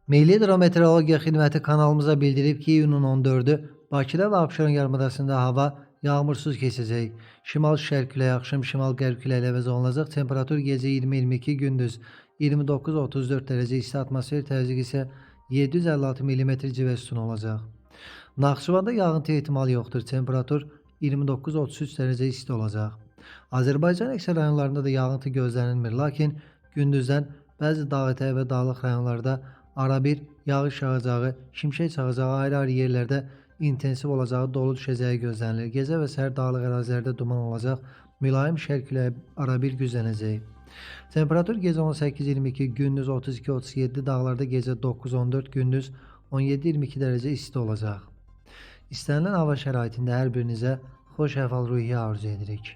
Milli Hidrometeorologiya Xidməti kanalımıza bildirib ki, iyunun 14-ü Bakıda və Abşeron yarımadasında hava yağmursuz keçəcək. Şimal-şərq küləyi, axşam şimal-qərb küləyi ilə əvəz olunacaq. Temperatur gecə 20-22, gündüz 29-34 dərəcə isti, atmosfer təzyiqi isə 756 mm civə sütunu olacaq. Naxçıvanda yağıntı ehtimalı yoxdur. Temperatur 29-33 dərəcə isti olacaq. Azərbaycan əksər rayonlarında da yağıntı gözlənilmir, lakin gündüzdən bəzi dağ-ətəyi və dağlıq rayonlarda arabir yağış yağacağı, şimşək çaxacağı, ayrı-ayrı yerlərdə intensiv olacağı, dolu düşəcəyi gözlənilir. Gecə və səhər dağlıq ərazilərdə duman olacaq, mülayim şərq küləyi arabir güclənəcək. Temperatur gecə 18-22, gündüz 32-37, dağlarda gecə 9-14, gündüz 17-22 dərəcə isti olacaq. İstənilən hava şəraitində hər birinizə xoş əhval-ruhiyyə arzu edirik.